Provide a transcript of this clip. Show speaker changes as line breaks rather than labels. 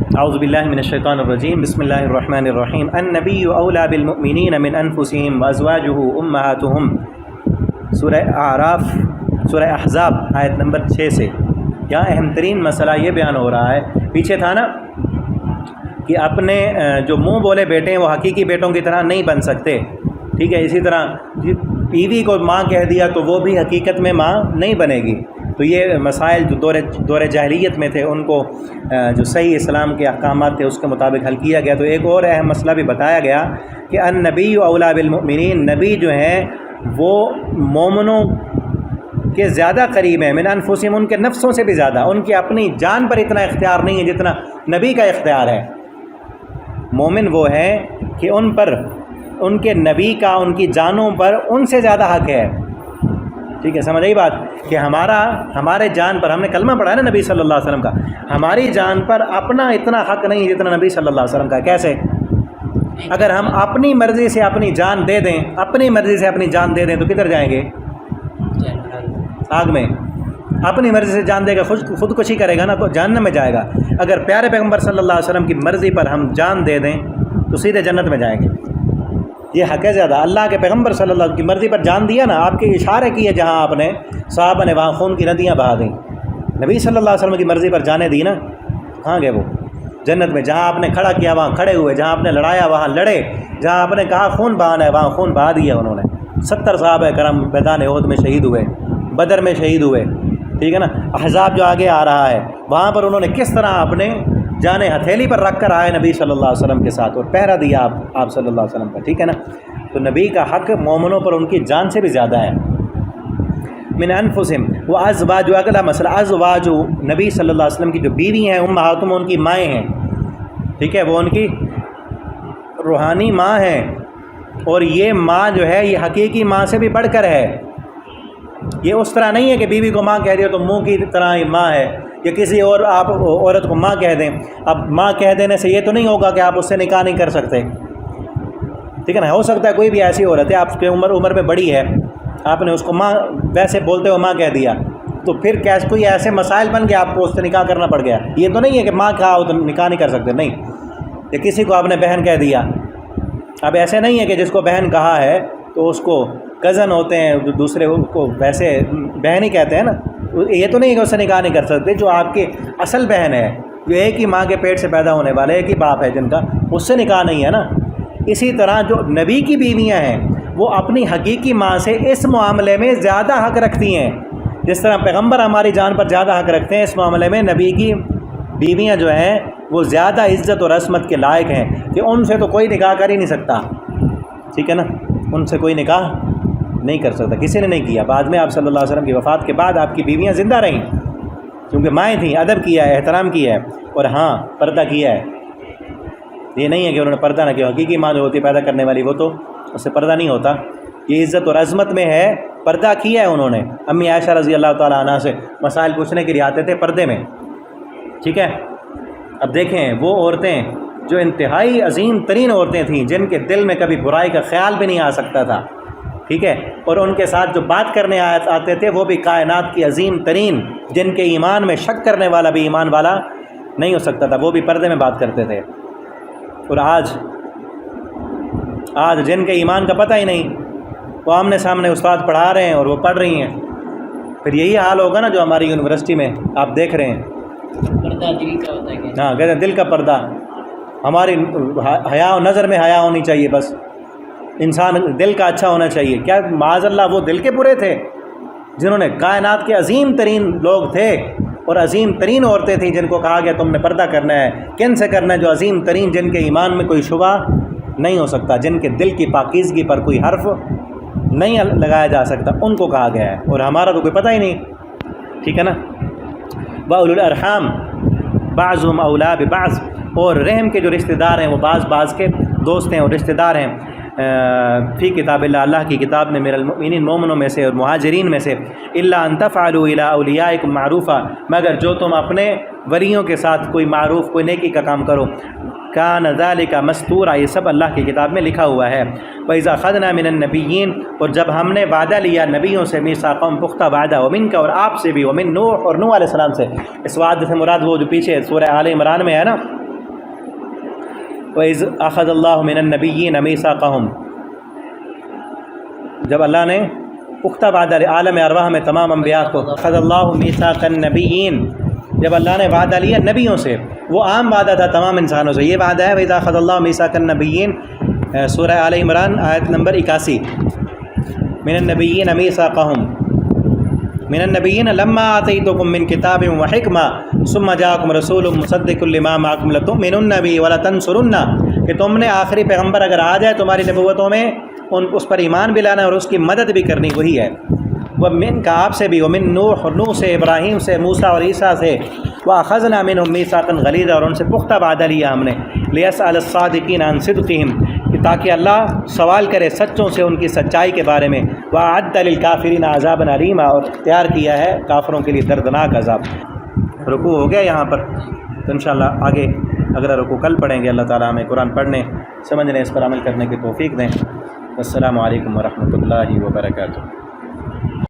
اعوذ باللہ من الشیطان الرجیم بسم اللہ الرحمن الرحیم النبی اولیٰ بالمؤمنین من انفسہم وازواجہ امہاتہم، سورہ اعراف، سورہ احزاب آیت نمبر 6 سے۔ یہاں اہم ترین مسئلہ یہ بیان ہو رہا ہے، پیچھے تھا نا کہ اپنے جو منہ بولے بیٹے ہیں وہ حقیقی بیٹوں کی طرح نہیں بن سکتے، ٹھیک ہے۔ اسی طرح بیوی کو ماں کہہ دیا تو وہ بھی حقیقت میں ماں نہیں بنے گی۔ تو یہ مسائل جو دور جاہلیت میں تھے ان کو جو صحیح اسلام کے احکامات تھے اس کے مطابق حل کیا گیا۔ تو ایک اور اہم مسئلہ بھی بتایا گیا کہ النبی اولیٰ بالمؤمنین، نبی جو ہیں وہ مومنوں کے زیادہ قریب ہیں، من انفسہم، ان کے نفسوں سے بھی زیادہ، ان کی اپنی جان پر اتنا اختیار نہیں ہے جتنا نبی کا اختیار ہے۔ مومن وہ ہیں کہ ان پر، ان کے نبی کا ان کی جانوں پر ان سے زیادہ حق ہے، ٹھیک ہے۔ سمجھ آئی بات کہ ہمارے جان پر، ہم نے کلمہ پڑھا ہے نا نبی صلی اللہ علیہ وسلم کا، ہماری جان پر اپنا اتنا حق نہیں جتنا نبی صلی اللہ علیہ وسلم کا۔ کیسے؟ اگر ہم اپنی مرضی سے اپنی جان دے دیں، اپنی مرضی سے اپنی جان دے دیں تو کدھر جائیں گے؟ آگ میں۔ اپنی مرضی سے جان دے گا، خودکشی کرے گا نا تو جہنم میں جائے گا۔ اگر پیارے پیغمبر صلی اللہ علیہ وسلم کی مرضی پر ہم جان دے دیں تو سیدھے جنت میں جائیں گے۔ یہ حق ہے زیادہ۔ اللہ کے پیغمبر صلی اللہ علیہ وسلم کی مرضی پر جان دیا نا، آپ کے اشارے کیے جہاں آپ نے، صحابہ نے وہاں خون کی ندیاں بہا دیں۔ نبی صلی اللہ علیہ وسلم کی مرضی پر جانے دی نا، کہاں گئے وہ؟ جنت میں۔ جہاں آپ نے کھڑا کیا وہاں کھڑے ہوئے، جہاں آپ نے لڑایا وہاں لڑے، جہاں آپ نے کہا خون بہانا ہے وہاں خون بہا دیا انہوں نے۔ 70 صحابہ کرام میدان احد میں شہید ہوئے، بدر میں شہید ہوئے، ٹھیک ہے نا۔ احزاب جو آگے آ رہا ہے وہاں پر انہوں نے کس طرح اپنے جانیں ہتھیلی پر رکھ کر آئے نبی صلی اللہ علیہ وسلم کے ساتھ اور پہرا دیا آپ صلی اللہ علیہ وسلم کا، ٹھیک ہے نا۔ تو نبی کا حق مومنوں پر ان کی جان سے بھی زیادہ ہے۔ من انفسہم وازواج، اگلا مسئلہ ازواج، نبی صلی اللہ علیہ وسلم کی جو بیوی ہیں، امہاتہم، ان کی مائیں ہیں، ٹھیک ہے، وہ ان کی روحانی ماں ہیں، اور یہ ماں جو ہے یہ حقیقی ماں سے بھی بڑھ کر ہے۔ یہ اس طرح نہیں ہے کہ بیوی کو ماں کہہ دیا تو منہ کی طرح ماں ہے، یا کسی اور آپ عورت کو ماں کہہ دیں۔ اب ماں کہہ دینے سے یہ تو نہیں ہوگا کہ آپ اس سے نکاح نہیں کر سکتے، ٹھیک ہے نا۔ ہو سکتا ہے کوئی بھی ایسی عورت ہے آپ کی عمر میں بڑی ہے، آپ نے اس کو ماں ویسے بولتے ہوئے ماں کہہ دیا، تو پھر کیسے کوئی ایسے مسائل بن گیا آپ کو اس سے نکاح کرنا پڑ گیا۔ یہ تو نہیں ہے کہ ماں کہا ہو تو نکاح نہیں کر سکتے، نہیں۔ یا کسی کو آپ نے بہن کہہ دیا، اب ایسے نہیں ہے کہ جس کو بہن کہا ہے تو اس کو کزن ہوتے ہیں دوسرے کو ویسے بہن ہی کہتے ہیں نا، یہ تو نہیں ہے کہ اس سے نکاح نہیں کر سکتے۔ جو آپ کی اصل بہن ہے، جو ایک ہی ماں کے پیٹ سے پیدا ہونے والے، ایک ہی باپ ہے جن کا، اس سے نکاح نہیں ہے نا۔ اسی طرح جو نبی کی بیویاں ہیں وہ اپنی حقیقی ماں سے اس معاملے میں زیادہ حق رکھتی ہیں، جس طرح پیغمبر ہماری جان پر زیادہ حق رکھتے ہیں، اس معاملے میں نبی کی بیویاں جو ہیں وہ زیادہ عزت اور عصمت کے لائق ہیں کہ ان سے تو کوئی نکاح کر ہی نہیں سکتا، ٹھیک ہے نا۔ ان سے کوئی نکاح نہیں کر سکتا، کسی نے نہیں کیا۔ بعد میں آپ صلی اللہ علیہ وسلم کی وفات کے بعد آپ کی بیویاں زندہ رہیں کیونکہ مائیں تھیں، ادب کیا ہے، احترام کیا ہے، اور ہاں پردہ کیا ہے۔ یہ نہیں ہے کہ انہوں نے پردہ نہ کیا۔ حقیقی ماں جو ہوتی ہے پیدا کرنے والی، وہ تو اس سے پردہ نہیں ہوتا۔ یہ عزت اور عظمت میں ہے، پردہ کیا ہے انہوں نے۔ امی عائشہ رضی اللہ تعالیٰ عنہ سے مسائل پوچھنے کے لیے آتے تھے پردے میں، ٹھیک ہے۔ اب دیکھیں وہ عورتیں جو انتہائی عظیم ترین عورتیں تھیں، جن کے دل میں کبھی برائی کا خیال بھی نہیں آ سکتا تھا، ٹھیک ہے، اور ان کے ساتھ جو بات کرنے آتے تھے وہ بھی کائنات کی عظیم ترین، جن کے ایمان میں شک کرنے والا بھی ایمان والا نہیں ہو سکتا تھا، وہ بھی پردے میں بات کرتے تھے۔ اور آج جن کے ایمان کا پتہ ہی نہیں، وہ آمنے سامنے استاد پڑھا رہے ہیں اور وہ پڑھ رہی ہیں، پھر یہی حال ہوگا نا جو ہماری یونیورسٹی میں آپ دیکھ رہے ہیں۔
پردہ دل کا ہوتا ہے،
ہاں کہتے ہیں دل کا پردہ، ہماری حیا و نظر میں حیا ہونی چاہیے، بس انسان دل کا اچھا ہونا چاہیے۔ کیا معاذ اللہ وہ دل کے برے تھے جنہوں نے، کائنات کے عظیم ترین لوگ تھے اور عظیم ترین عورتیں تھیں جن کو کہا گیا تم نے پردہ کرنا ہے۔ کن سے کرنا ہے؟ جو عظیم ترین، جن کے ایمان میں کوئی شبہ نہیں ہو سکتا، جن کے دل کی پاکیزگی پر کوئی حرف نہیں لگایا جا سکتا، ان کو کہا گیا ہے، اور ہمارا تو کوئی پتہ ہی نہیں، ٹھیک ہے نا۔ وَأُولُو الْأَرْحَامِ بَعْضُهُمْ أَوْلَىٰ بِبَعْضٍ، اور رحم کے جو رشتہ دار ہیں وہ بعض کے دوست ہیں اور رشتہ دار ہیں۔ فی کتاب اللہ، اللہ کی کتاب میں، من المؤمنین، مومنوں میں سے اور مہاجرین میں سے، الا ان تفعلوا الی اولیاءکم معروفا، مگر جو تم اپنے ولیوں کے ساتھ کوئی معروف، کوئی نیکی کا کام کرو، کان ذالک مستورا، یہ سب اللہ کی کتاب میں لکھا ہوا ہے۔ وَإِذَا أَخَذْنَا مِنَ النَّبِيِّينَ، اور جب ہم نے وعدہ لیا نبیوں سے، میثاقہم، پختہ وعدہ، ومنک، اور آپ سے بھی، ومن نوح، اور نوح علیہ السلام سے۔ اس وعدے سے مراد وہ جو پیچھے سورہ آل عمران میں ہے نا، وَإِذْ أَخَذَ اللَّهُ مِنَ النَّبِيِّينَ مِيثَاقَهُم، جب اللہ نے پختہ وعدہ عالم ارواح میں تمام انبیاء کو أَخَذَ اللَّهُ مِيثَاقَ النَّبِيِّينَ، جب اللہ نے وعدہ لیا نبیوں سے، وہ عام وعدہ تھا تمام انسانوں سے، یہ وعدہ ہے وَإِذْ أَخَذَ اللَّهُ مِيثَاقَ النَّبِيِّينَ، سورہ آل عمران آیت نمبر 81، من النبیین میثاقہم من النبیین لما آتیتکم من کتاب وحکمہ ثم جاءکم رسول مصدق لما معکم لتؤمنن به ولتنصرنہ، کہ تم نے آخری پیغمبر اگر آ جائے تمہاری نبوتوں میں اس پر ایمان بھی لانا اور اس کی مدد بھی کرنی، وہی ہے وہ من کا آپ سے بھی، ومن نوح سے، ابراہیم سے، موسیٰ اور عیسیٰ سے، وَأَخَذْنَا مِنْهُمْ مِيثَاقًا غَلِيظًا، اور ان سے پختہ وعدہ لیا ہم نے، لِيَسْأَلَ الصَّادِقِينَ عَنْ صِدْقِهِمْ، کہ تاکہ اللہ سوال کرے سچوں سے ان کی سچائی کے بارے میں، وَأَعَدَّ لِلْكَافِرِينَ عَذَابًا أَلِيمًا، اور تیار کیا ہے کافروں کے لیے دردناک عذاب۔ رکوع ہو گیا یہاں پر، تو انشاءاللہ آگے اگلا رکوع کل پڑھیں گے۔ اللہ تعالیٰ ہمیں قرآن پڑھنے، سمجھنے، اس پر عمل کرنے کی توفیق دیں۔ السلام علیکم ورحمۃ اللہ وبرکاتہ۔